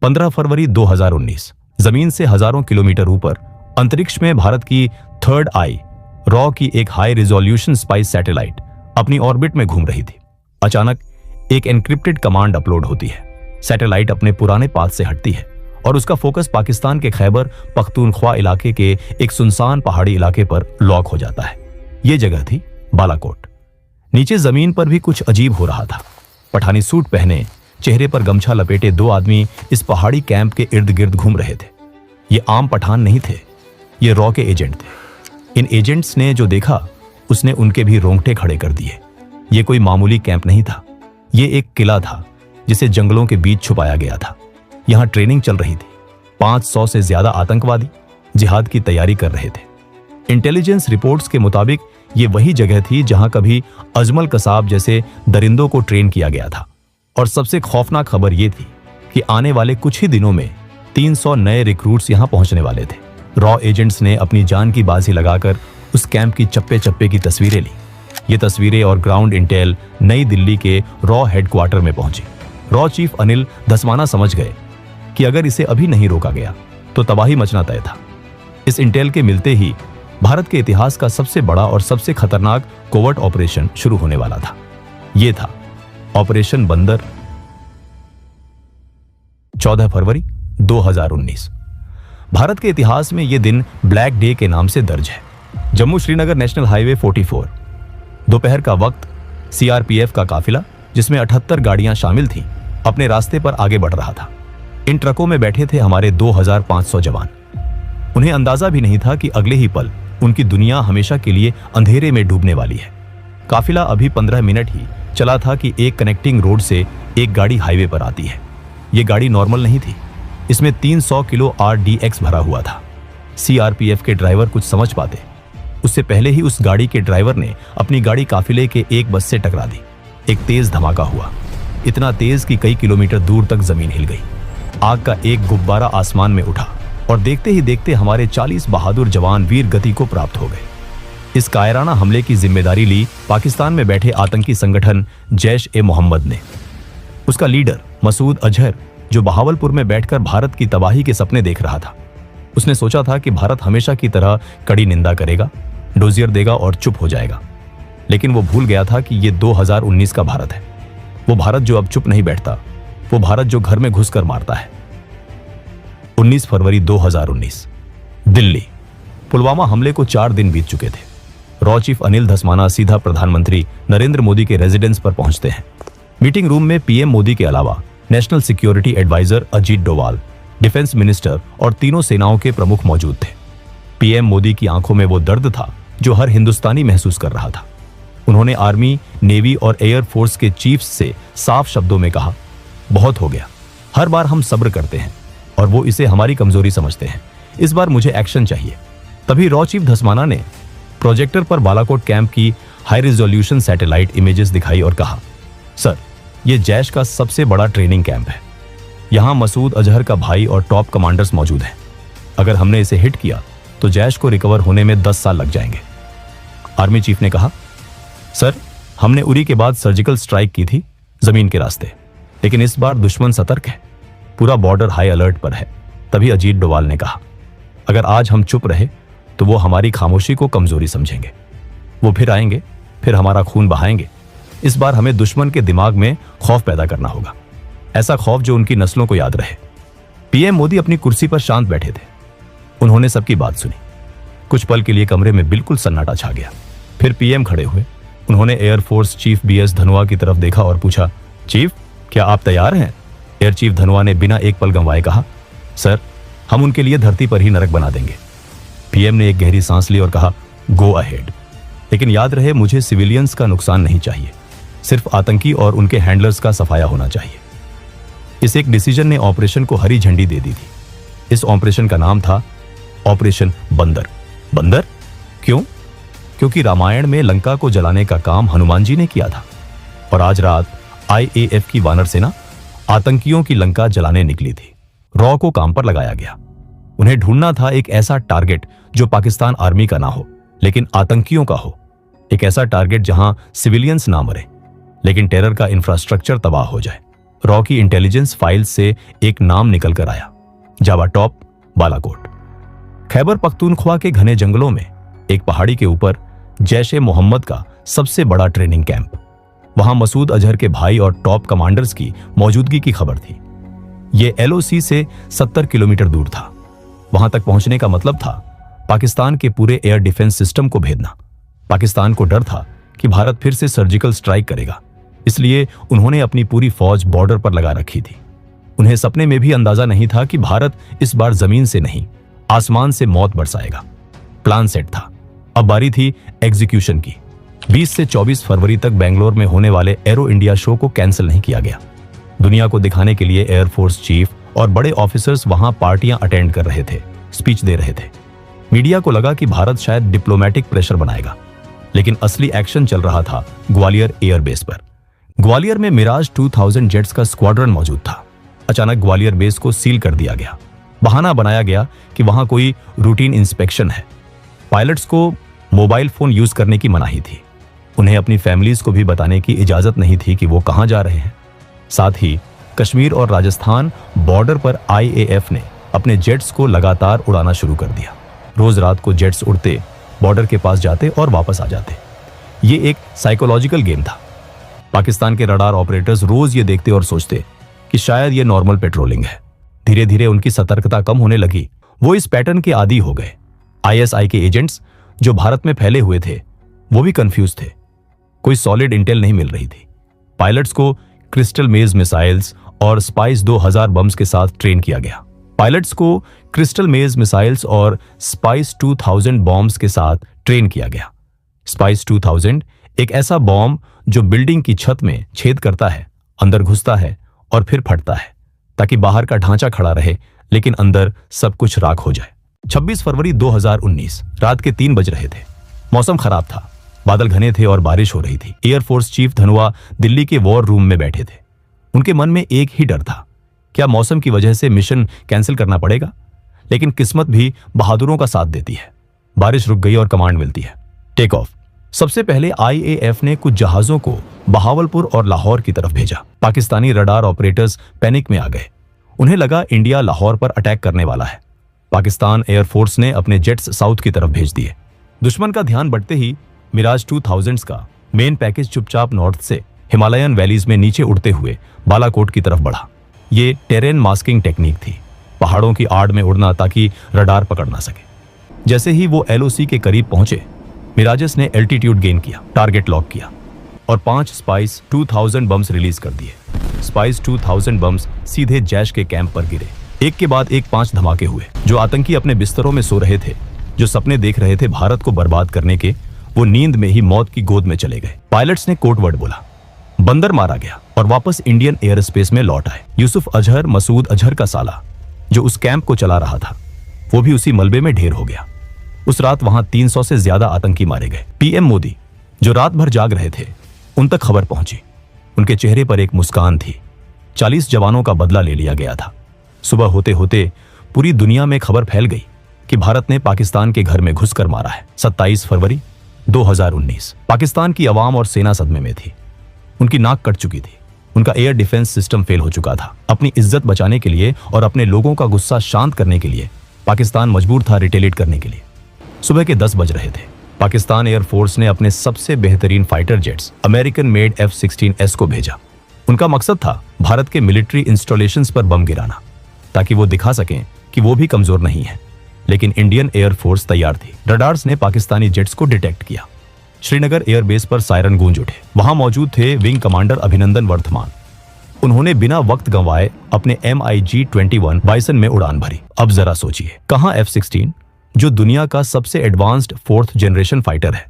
15 फरवरी 2019 जमीन से हजारों किलोमीटर ऊपर अंतरिक्ष में भारत की थर्ड आई रॉ की एक हाई रिजोल्यूशन स्पाइस सैटेलाइट अपनी ऑर्बिट में घूम रही थी। अचानक एक एन्क्रिप्टेड कमांड अपलोड होती है। सैटेलाइट अपने पुराने पाथ से हटती है और उसका फोकस पाकिस्तान के खैबर पख्तूनख्वा इलाके के एक सुनसान पहाड़ी इलाके पर लॉक हो जाता है। यह जगह थी बालाकोट। नीचे जमीन पर भी कुछ अजीब हो रहा था। पठानी सूट पहने, चेहरे पर गमछा लपेटे दो आदमी इस पहाड़ी कैंप के इर्द गिर्द घूम रहे थे। ये आम पठान नहीं थे, ये रॉ के एजेंट थे। इन एजेंट्स ने जो देखा उसने उनके भी रोंगटे खड़े कर दिए। ये कोई मामूली कैंप नहीं था, ये एक किला था जिसे जंगलों के बीच छुपाया गया था। यहां ट्रेनिंग चल रही थी। 500 से ज्यादा आतंकवादी जिहाद की तैयारी कर रहे थे। इंटेलिजेंस रिपोर्ट्स के मुताबिक ये वही जगह थी जहां कभी अजमल कसाब जैसे दरिंदों को ट्रेन किया गया था। और सबसे खौफनाक खबर यह थी कि आने वाले कुछ ही दिनों में 300 नए रिक्रूट्स यहां पहुंचने वाले थे। रॉ एजेंट्स ने अपनी जान की बाजी लगाकर उस कैंप की चप्पे चप्पे की तस्वीरें ली। ये तस्वीरें और ग्राउंड इंटेल नई दिल्ली के रॉ हेडक्वार्टर में पहुंची। रॉ चीफ अनिल धस्माना समझ गए कि अगर इसे अभी नहीं रोका गया तो तबाही मचना तय था। इस इंटेल के मिलते ही भारत के इतिहास का सबसे बड़ा और सबसे खतरनाक कोवर्ट ऑपरेशन शुरू होने वाला था। यह था ऑपरेशन बंदर। 14 फरवरी 2019 भारत के इतिहास में यह दिन ब्लैक डे के नाम से दर्ज है। जम्मू श्रीनगर नेशनल हाईवे 44, दोपहर का वक्त सीआरपीएफ का काफिला जिसमें 78 गाड़ियां शामिल थीं, अपने रास्ते पर आगे बढ़ रहा था। इन ट्रकों में बैठे थे हमारे 2500 जवान। उन्हें अंदाजा भी नहीं था कि अगले ही पल उनकी दुनिया हमेशा के लिए अंधेरे में डूबने वाली है। काफिला अभी 15 मिनट ही चला था कि एक कनेक्टिंग रोड से एक गाड़ी हाईवे पर आती है। यह गाड़ी नॉर्मल नहीं थी, इसमें 300 किलो RDX भरा हुआ था। सीआरपीएफ के ड्राइवर कुछ समझ पाते उससे पहले ही उस गाड़ी के ड्राइवर ने अपनी गाड़ी काफिले के एक बस से टकरा दी। एक तेज धमाका हुआ, इतना तेज कि कई किलोमीटर दूर तक जमीन हिल गई। आग का एक गुब्बारा आसमान में उठा और देखते ही देखते हमारे 40 बहादुर जवान वीर गति को प्राप्त हो गए। इस कायराना हमले की जिम्मेदारी ली पाकिस्तान में बैठे आतंकी संगठन जैश-ए-मोहम्मद ने। उसका लीडर मसूद अजहर, जो बहावलपुर में बैठकर भारत की तबाही के सपने देख रहा था, उसने सोचा था कि भारत हमेशा की तरह कड़ी निंदा करेगा, डोजियर देगा और चुप हो जाएगा। लेकिन वो भूल गया था कि ये 2019 का भारत है। वो भारत जो अब चुप नहीं बैठता, वो भारत जो घर में घुसकर मारता है। 19 फरवरी 2019 दिल्ली। पुलवामा हमले को 4 दिन बीत चुके थे। रॉ चीफ अनिल धस्माना सीधा प्रधानमंत्री नरेंद्र मोदी के रेजिडेंस पर पहुंचते हैं। मीटिंग रूम में पीएम मोदी के अलावा national security adviser Ajit Doval, defence minister और तीनों सेनाओं के प्रमुख मौजूद थे। पीएम मोदी की आंखों में वो दर्द था जो हर हिंदुस्तानी महसूस कर रहा था। उन्होंने आर्मी, नेवी और एयर फोर्स के चीफ्स से साफ शब्दों में कहा, बहुत हो गया। हर बार हम सब्र करते हैं और वो इसे हमारी कमजोरी समझते हैं। इस बार मुझे एक्शन चाहिए। तभी रॉ चीफ धस्माना ने प्रोजेक्टर पर बालाकोट कैंप की हाई रिजोल्यूशन सैटेलाइट इमेजेस दिखाई और कहा, सर, ये जैश का सबसे बड़ा ट्रेनिंग कैंप है। यहां मसूद अजहर का भाई और टॉप कमांडर्स मौजूद हैं। अगर हमने इसे हिट किया तो जैश को रिकवर होने में 10 साल लग जाएंगे। आर्मी चीफ ने कहा, सर, हमने उरी के बाद सर्जिकल स्ट्राइक की थी जमीन के रास्ते, लेकिन इस बार दुश्मन सतर्क है, पूरा बॉर्डर हाई अलर्ट पर है। तभी अजीत डोवाल ने कहा, अगर आज हम चुप रहे तो वो हमारी खामोशी को कमजोरी समझेंगे। वो फिर आएंगे, फिर हमारा खून बहाएंगे। इस बार हमें दुश्मन के दिमाग में खौफ पैदा करना होगा, ऐसा खौफ जो उनकी नस्लों को याद रहे। पीएम मोदी अपनी कुर्सी पर शांत बैठे थे। उन्होंने सबकी बात सुनी। कुछ पल के लिए कमरे में बिल्कुल सन्नाटा छा गया। फिर पीएम खड़े हुए। उन्होंने एयरफोर्स चीफ BS धनोआ की तरफ देखा और पूछा, चीफ, क्या आप तैयार हैं? एयर चीफ धनोआ ने बिना एक पल गंवाए कहा, सर, हम उनके लिए धरती पर ही नरक बना देंगे। पीएम ने एक गहरी सांस ली और कहा, गो अहेड, लेकिन याद रहे मुझे सिविलियंस का नुकसान नहीं चाहिए, सिर्फ आतंकी और उनके हैंडलर्स का सफाया होना चाहिए। इस एक डिसीजन ने ऑपरेशन को हरी झंडी दे दी थी। इस ऑपरेशन का नाम था ऑपरेशन बंदर। बंदर क्यों? क्योंकि रामायण में लंका को जलाने का काम हनुमान जी ने किया था और आज रात IAF की वानर सेना आतंकियों की लंका जलाने निकली थी। रॉ को काम पर लगाया गया। उन्हें ढूंढना था एक ऐसा टारगेट जो पाकिस्तान आर्मी का ना हो लेकिन आतंकियों का हो। एक ऐसा टारगेट जहां सिविलियंस ना मरे लेकिन टेरर का इंफ्रास्ट्रक्चर तबाह हो जाए। रॉ की इंटेलिजेंस फाइल्स से एक नाम निकल कर आया, जावा टॉप बालाकोट। खैबर पख्तूनख्वा के घने जंगलों में एक पहाड़ी के ऊपर जैश ए मोहम्मद का सबसे बड़ा ट्रेनिंग कैंप। वहां मसूद अजहर के भाई और टॉप कमांडर्स की मौजूदगी की खबर थी। यह LOC से 70 किलोमीटर दूर था। वहां तक पहुंचने का मतलब था पाकिस्तान के पूरे एयर डिफेंस सिस्टम को भेदना। पाकिस्तान को डर था कि भारत फिर से सर्जिकल स्ट्राइक करेगा, इसलिए उन्होंने अपनी पूरी फौज बॉर्डर पर लगा रखी थी। उन्हें सपने में भी अंदाजा नहीं था कि भारत इस बार जमीन से नहीं, आसमान से मौत बरसाएगा। प्लान सेट था, अब बारी थी एग्जीक्यूशन की। 20 से 24 फरवरी तक बेंगलोर में होने वाले एरो इंडिया शो को कैंसिल नहीं किया गया। दुनिया को दिखाने के लिए एयरफोर्स चीफ और बड़े ऑफिसर्स वहां पार्टियां अटेंड कर रहे थे, स्पीच दे रहे थे। मीडिया को लगा कि भारत शायद डिप्लोमेटिक प्रेशर बनाएगा, लेकिन असली एक्शन चल रहा था ग्वालियर एयरबेस पर। ग्वालियर में मिराज 2000 जेट्स का स्क्वाड्रन मौजूद था। अचानक ग्वालियर बेस को सील कर दिया गया। बहाना बनाया गया कि वहां कोई रूटीन इंस्पेक्शन है। पायलट्स को मोबाइल फोन यूज करने की मनाही थी। उन्हें अपनी फैमिलीज को भी बताने की इजाजत नहीं थी कि वो कहां जा रहे हैं। साथ ही कश्मीर और राजस्थान बॉर्डर पर IAF ने अपने जेट्स को लगातार उड़ाना शुरू कर दिया। रोज रात को जेट्स उड़ते, बॉर्डर के पास जाते और वापस आ जाते। ये एक साइकोलॉजिकल गेम था। पाकिस्तान के रडार ऑपरेटर्स रोज ये देखते और सोचते कि शायद ये नॉर्मल पेट्रोलिंग है। धीरे धीरे उनकी सतर्कता कम होने लगी। वो इस पैटर्न के आदी हो गए। ISI के एजेंट्स जो भारत में फैले हुए थे, वो भी कंफ्यूज थे। कोई सॉलिड इंटेल नहीं मिल रही थी। पायलट्स को क्रिस्टल मेज मिसाइल्स और स्पाइस 2000 बम्स के साथ ट्रेन किया गया। पायलट्स को क्रिस्टल मेज मिसाइल्स और स्पाइस 2000 बॉम्ब्स के साथ ट्रेन किया गया। स्पाइस 2000 एक ऐसा बॉम्ब जो बिल्डिंग की छत में छेद करता है, अंदर घुसता है और फिर फटता है, ताकि बाहर का ढांचा खड़ा रहे लेकिन अंदर सब कुछ राख हो जाए। 26 फरवरी 2019 रात के 3 बज रहे थे। मौसम खराब था, बादल घने थे और बारिश हो रही थी। एयरफोर्स चीफ धनुआ दिल्ली के वॉर रूम में बैठे थे। उनके मन में एक ही डर था, क्या मौसम की वजह से मिशन कैंसिल करना पड़ेगा? लेकिन किस्मत भी बहादुरों का साथ देती है। बारिश रुक गई और कमांड मिलती है, टेक ऑफ। सबसे पहले IAF ने कुछ जहाजों को बहावलपुर और लाहौर की तरफ भेजा। पाकिस्तानी रडार ऑपरेटर्स पैनिक में आ गए। उन्हें लगा इंडिया लाहौर पर अटैक करने वाला है। पाकिस्तान एयरफोर्स ने अपने जेट्स साउथ की तरफ भेज दिए। दुश्मन का ध्यान बढ़ते ही मिराज 2000 का मेन पैकेज चुपचाप नॉर्थ से हिमालयन वैलीज में नीचे उड़ते हुए बालाकोट की तरफ बढ़ा। ये टेरेन मास्किंग टेक्निक थी, पहाड़ों की आड़ में उड़ना ताकि रडार पकड़ ना सके। जैसे ही वो LOC के करीब पहुंचे, मिराजेस ने एल्टीट्यूड गेन किया, टारगेट लॉक किया और 5 स्पाइस 2000 बम्स रिलीज कर दिए। स्पाइस 2000 बम्स सीधे जैश के कैंप पर गिरे। एक के बाद एक 5 धमाके हुए। जो आतंकी अपने बिस्तरों में सो रहे थे, जो सपने देख रहे थे भारत को बर्बाद करने के, वो नींद में ही मौत की गोद में चले गए। पायलट्स ने कोड वर्ड बोला, बंदर मारा गया और वापस इंडियन एयर स्पेस में लौट आए। यूसुफ अजहर, मसूद अजहर का साला, जो उस कैंप को चला रहा था, वो भी उसी मलबे में ढेर हो गया। उस रात वहां 300 से ज्यादा आतंकी मारे गए। PM मोदी, जो रात भर जाग रहे थे, उन तक खबर पहुंची। उनके चेहरे पर एक मुस्कान थी। 40 जवानों का बदला ले लिया गया था। सुबह होते होते पूरी दुनिया में खबर फैल गई कि भारत ने पाकिस्तान के घर में घुसकर मारा है। 27 फरवरी 2019 पाकिस्तान की आवाम और सेना सदमे में थी। उनकी नाक कट चुकी थी। उनका एयर डिफेंस सिस्टम फेल हो चुका था। अपनी इज्जत बचाने के लिए और अपने लोगों का गुस्सा शांत करने के लिए पाकिस्तान मजबूर था रिटेलिएट करने के लिए। सुबह के 10 बज रहे थे। पाकिस्तान एयरफोर्स ने अपने सबसे बेहतरीन fighter jets American made F-16S को भेजा। उनका मकसद था भारत के मिलिट्री इंस्टॉलेशंस पर बम गिराना, ताकि वो दिखा सकें कि वो भी कमजोर नहीं है। लेकिन इंडियन एयरफोर्स तैयार थी। रडार्स ने पाकिस्तानी जेट्स को डिटेक्ट किया। श्रीनगर एयरबेस पर सायरन गूंज उठे। वहां मौजूद थे विंग कमांडर अभिनंदन वर्धमान। उन्होंने बिना वक्त गंवाए अपने MiG-21 बाइसन में उड़ान भरी। अब जरा सोचिए, कहां F-16 जो दुनिया का सबसे एडवांस्ड 4th जनरेशन फाइटर है,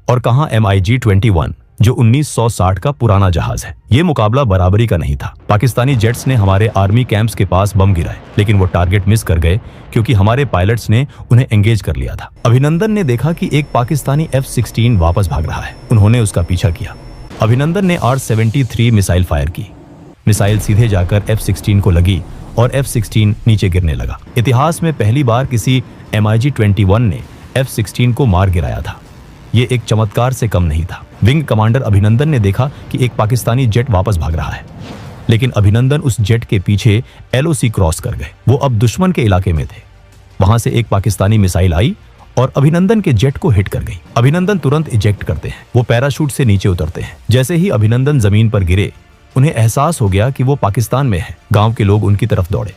और कहां MiG-21 जो 1960 का पुराना जहाज है। यह मुकाबला बराबरी का नहीं था। पाकिस्तानी जेट्स ने हमारे आर्मी कैंप्स के पास बम गिराए, लेकिन वो टारगेट मिस कर गए क्योंकि हमारे पायलट्स ने उन्हें एंगेज कर लिया था। अभिनंदन ने देखा कि एक पाकिस्तानी F-16 वापस भाग रहा है। उन्होंने उसका पीछा किया। अभिनंदन ने R-73 मिसाइल फायर की। मिसाइल सीधे जाकर F-16 को लगी और F-16 नीचे गिरने लगा। इतिहास में पहली बार किसी MiG-21 ने F-16 को मार गिराया था। ये एक चमत्कार से कम नहीं था। विंग कमांडर अभिनंदन ने देखा कि एक पाकिस्तानी जेट वापस भाग रहा है, लेकिन अभिनंदन उस जेट के पीछे एलओसी क्रॉस कर गए। वो अब दुश्मन के इलाके में थे। वहां से एक पाकिस्तानी मिसाइल आई और अभिनंदन के जेट को हिट कर गई। अभिनंदन तुरंत इजेक्ट करते हैं। वो पैराशूट से नीचे उतरते हैं। जैसे ही अभिनंदन जमीन पर गिरे, उन्हें एहसास हो गया कि वो पाकिस्तान में है। गांव के लोग उनकी तरफ दौड़े,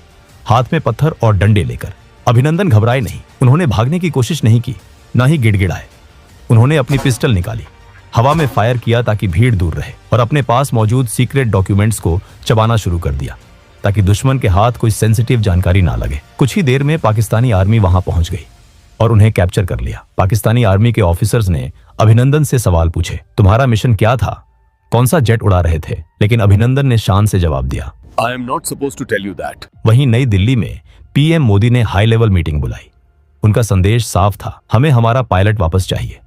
हाथ में पत्थर और डंडे लेकर। अभिनंदन घबराए नहीं। उन्होंने भागने की कोशिश नहीं की, ना ही गिड़गिड़ाए। उन्होंने अपनी पिस्टल निकाली, हवा में फायर किया ताकि भीड़ दूर रहे, और अपने पास मौजूद सीक्रेट डॉक्यूमेंट्स को चबाना शुरू कर दिया ताकि दुश्मन के हाथ कोई सेंसिटिव जानकारी ना लगे। कुछ ही देर में पाकिस्तानी आर्मी वहां पहुंच गई और उन्हें कैप्चर कर लिया। पाकिस्तानी आर्मी के ऑफिसर्स ने अभिनंदन से सवाल पूछे, तुम्हारा मिशन क्या था, कौन सा जेट उड़ा रहे थे? लेकिन अभिनंदन ने शान से जवाब दिया, I am not supposed to tell you that. वहीं नई दिल्ली में पीएम मोदी ने हाई लेवल मीटिंग बुलाई। उनका संदेश साफ था, हमें हमारा पायलट वापस चाहिए,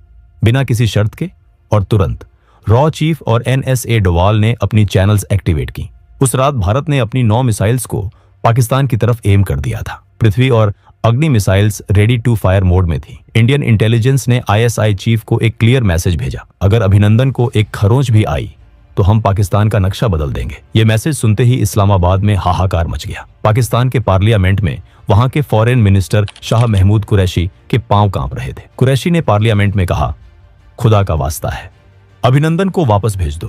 बिना किसी शर्त के और तुरंत। रॉ चीफ और एनएसए डोवाल ने अपनी चैनल्स एक्टिवेट की। उस रात भारत ने अपनी 9 मिसाइल्स को पाकिस्तान की तरफ एम कर दिया था। पृथ्वी और Agni missiles ready to fire mode में थी। इंडियन इंटेलिजेंस ने आईएसआई चीफ को एक क्लियर मैसेज भेजा, अगर अभिनंदन को एक खरोंच भी आई तो हम पाकिस्तान का नक्शा बदल देंगे। ये मैसेज सुनते ही इस्लामाबाद में हाहाकार मच गया। पाकिस्तान के पार्लियामेंट में वहां के फॉरेन मिनिस्टर शाह महमूद कुरैशी के पांव कांप रहे थे। कुरैशी ने पार्लियामेंट में कहा, खुदा का वास्ता है, अभिनंदन को वापस भेज दो,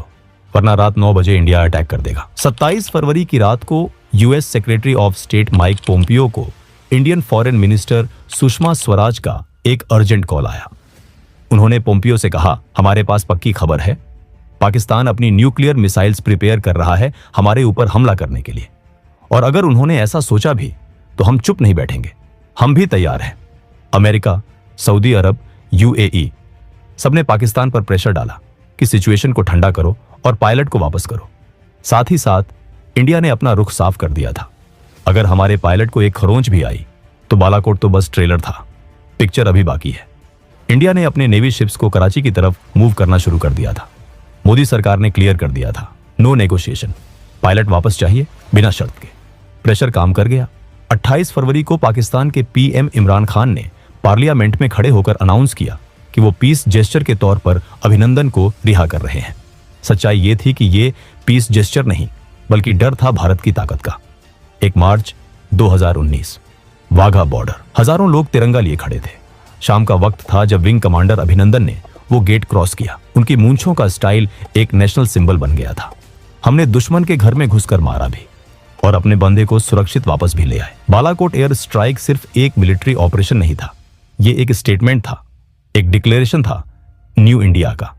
वरना रात 9 बजे इंडिया अटैक कर देगा। 27 फरवरी की रात को US secretary of state Mike Pompeo को Indian foreign minister Sushma Swaraj का एक अर्जेंट कॉल आया। उन्होंने पोम्पियो से कहा, हमारे पास पक्की खबर है, पाकिस्तान अपनी न्यूक्लियर मिसाइल्स प्रिपेयर कर रहा है हमारे ऊपर हमला करने के लिए, और अगर उन्होंने ऐसा सोचा भी तो हम चुप नहीं बैठेंगे, हम भी तैयार हैं। अमेरिका, सऊदी अरब, यूएई सबने पाकिस्तान पर प्रेशर डाला कि सिचुएशन को ठंडा करो और पायलट को वापस करो। साथ ही साथ इंडिया ने अपना रुख साफ कर दिया था, अगर हमारे पायलट को एक खरोंच भी आई तो बालाकोट तो बस ट्रेलर था, पिक्चर अभी बाकी है। इंडिया ने अपने नेवी शिप्स को कराची की तरफ मूव करना शुरू कर दिया था। मोदी सरकार ने क्लियर कर दिया था, नो नेगोशिएशन, पायलट वापस चाहिए बिना शर्त के। प्रेशर काम कर गया। 28 फरवरी को पाकिस्तान के पीएम इमरान खान ने पार्लियामेंट में खड़े होकर अनाउंस किया कि वो पीस जेस्चर के तौर पर अभिनंदन को रिहा कर रहे हैं। सच्चाई ये थी कि ये पीस जेस्चर नहीं, बल्कि डर था भारत की ताकत का। 1 मार्च 2019, वाघा बॉर्डर, हजारों लोग तिरंगा लिए खड़े थे। शाम का वक्त था जब विंग कमांडर अभिनंदन ने वो गेट क्रॉस किया। उनकी मूंछों का स्टाइल एक नेशनल सिंबल बन गया था। हमने दुश्मन के घर में घुसकर मारा भी और अपने बंदे को सुरक्षित वापस भी ले आए। बालाकोट एयर स्ट्राइक सिर्फ एक मिलिट्री ऑपरेशन नहीं था, ये एक स्टेटमेंट था, एक डिक्लेरेशन था न्यू इंडिया का।